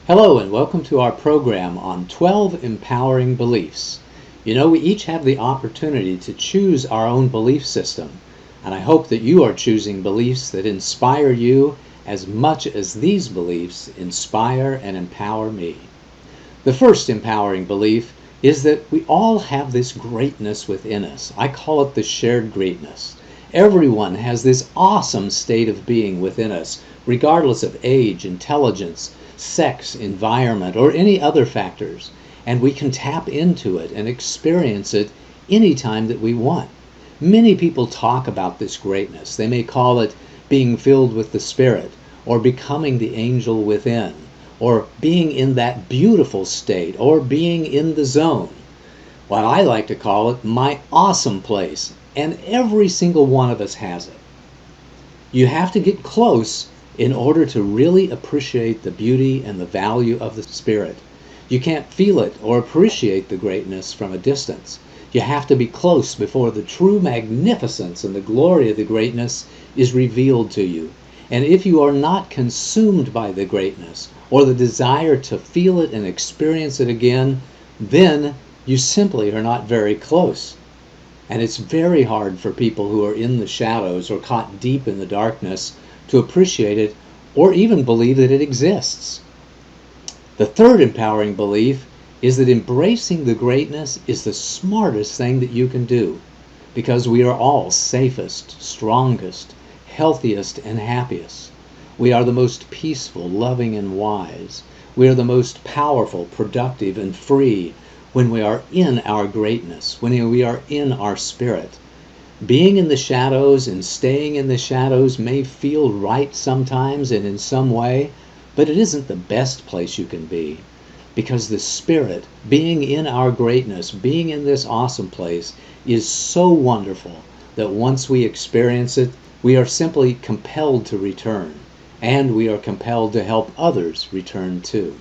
Hello and welcome to our program on 12 empowering beliefs. You know, we each have the opportunity to choose our own belief system, and I hope that you are choosing beliefs that inspire you as much as these beliefs inspire and empower me. The first empowering belief is that we all have this greatness within us. I call it the shared greatness. Everyone has this awesome state of being within us, regardless of age, intelligence, sex, environment, or any other factors, and we can tap into it and experience it anytime that we want. Many people talk about this greatness. They may call it being filled with the Spirit, or becoming the angel within, or being in that beautiful state, or being in the zone. What I like to call it my awesome place, and every single one of us has it. You have to get close in order to really appreciate the beauty and the value of the Spirit. You can't feel it or appreciate the greatness from a distance. You have to be close before the true magnificence and the glory of the greatness is revealed to you. And if you are not consumed by the greatness or the desire to feel it and experience it again, then you simply are not very close. And it's very hard for people who are in the shadows or caught deep in the darkness to appreciate it or even believe that it exists. The third empowering belief is that embracing the greatness is the smartest thing that you can do, because we are all safest, strongest, healthiest, and happiest. We are the most peaceful, loving, and wise. We are the most powerful, productive, and free when we are in our greatness, when we are in our spirit. Being in the shadows and staying in the shadows may feel right sometimes and in some way, but it isn't the best place you can be, because the Spirit, being in our greatness, being in this awesome place, is so wonderful that once we experience it, we are simply compelled to return, and we are compelled to help others return too.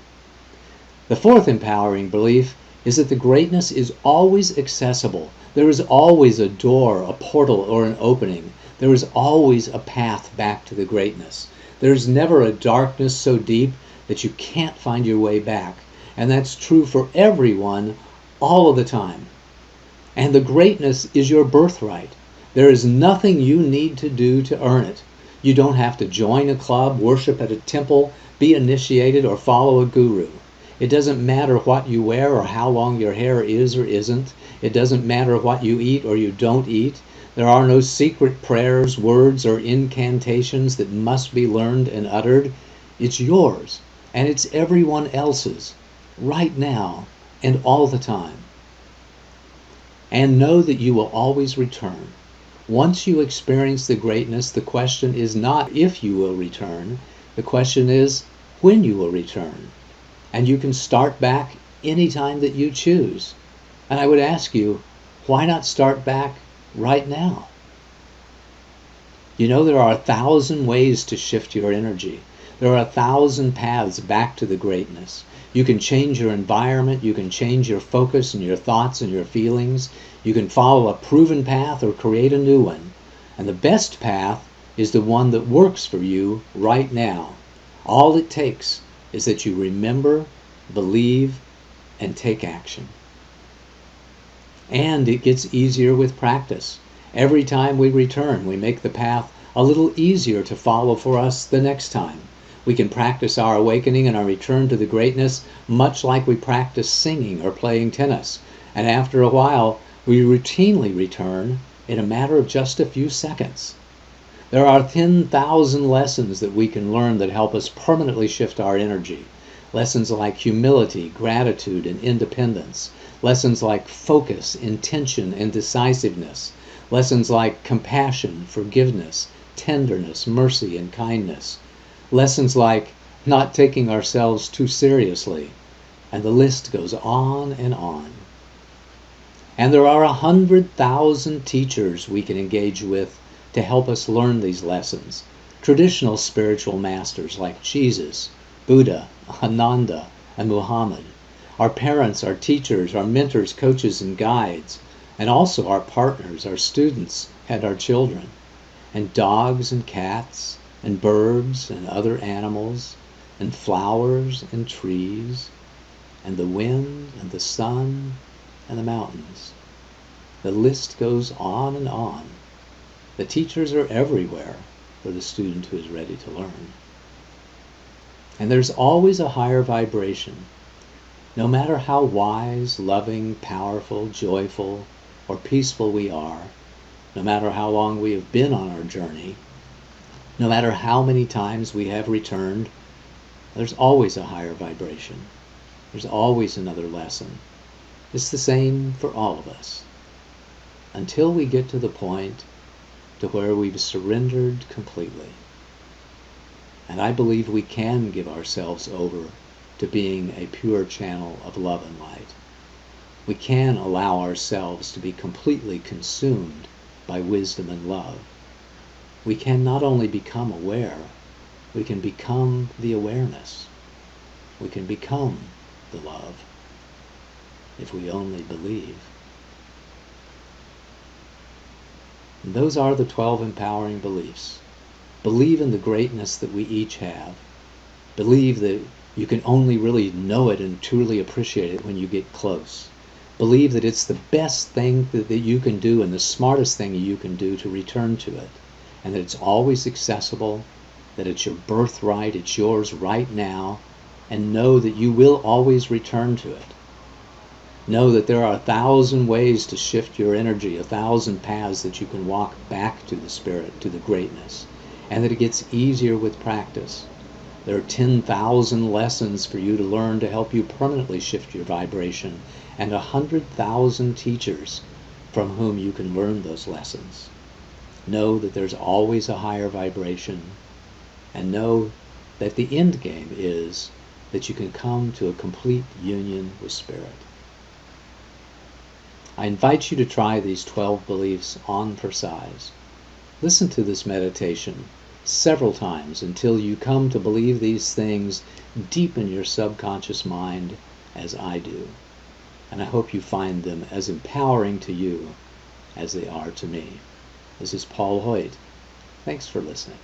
The fourth empowering belief is that the greatness is always accessible. There is always a door, a portal, or an opening. There is always a path back to the greatness. There's never a darkness so deep that you can't find your way back. And that's true for everyone all of the time. And the greatness is your birthright. There is nothing you need to do to earn it. You don't have to join a club, worship at a temple, be initiated, or follow a guru. It doesn't matter what you wear or how long your hair is or isn't. It doesn't matter what you eat or you don't eat. There are no secret prayers, words, or incantations that must be learned and uttered. It's yours, and it's everyone else's, right now and all the time. And know that you will always return. Once you experience the greatness, the question is not if you will return. The question is when you will return. And you can start back anytime that you choose. And I would ask you, why not start back right now? You know, there are 1,000 ways to shift your energy. There are 1,000 paths back to the greatness. You can change your environment, you can change your focus and your thoughts and your feelings. You can follow a proven path or create a new one. And the best path is the one that works for you right now. All it takes is that you remember, believe, and take action. And it gets easier with practice. Every time we return, we make the path a little easier to follow for us the next time. We can practice our awakening and our return to the greatness much like we practice singing or playing tennis. And after a while, we routinely return in a matter of just a few seconds. There are 10,000 lessons that we can learn that help us permanently shift our energy. Lessons like humility, gratitude, and independence. Lessons like focus, intention, and decisiveness. Lessons like compassion, forgiveness, tenderness, mercy, and kindness. Lessons like not taking ourselves too seriously. And the list goes on and on. And there are 100,000 teachers we can engage with to help us learn these lessons. Traditional spiritual masters like Jesus, Buddha, Ananda, and Muhammad. Our parents, our teachers, our mentors, coaches, and guides. And also our partners, our students, and our children. And dogs and cats, and birds and other animals. and flowers and trees, and the wind and the sun and the mountains. The list goes on and on. The teachers are everywhere for the student who is ready to learn. And there's always a higher vibration. No matter how wise, loving, powerful, joyful, or peaceful we are, no matter how long we have been on our journey, no matter how many times we have returned, there's always a higher vibration. There's always another lesson. It's the same for all of us. Until we get to the point to where we've surrendered completely. And I believe we can give ourselves over to being a pure channel of love and light. We can allow ourselves to be completely consumed by wisdom and love. We can not only become aware, we can become the awareness. We can become the love, if we only believe. And those are the 12 empowering beliefs. Believe in the greatness that we each have. Believe that you can only really know it and truly appreciate it when you get close. Believe that it's the best thing that you can do and the smartest thing you can do to return to it. And that it's always accessible, that it's your birthright, it's yours right now, and know that you will always return to it. Know that there are 1,000 ways to shift your energy, 1,000 paths that you can walk back to the spirit, to the greatness, and that it gets easier with practice. There are 10,000 lessons for you to learn to help you permanently shift your vibration, and 100,000 teachers from whom you can learn those lessons. Know that there's always a higher vibration, and know that the end game is that you can come to a complete union with spirit. I invite you to try these 12 beliefs on for size. Listen to this meditation several times until you come to believe these things deep in your subconscious mind as I do. And I hope you find them as empowering to you as they are to me. This is Paul Hoyt. Thanks for listening.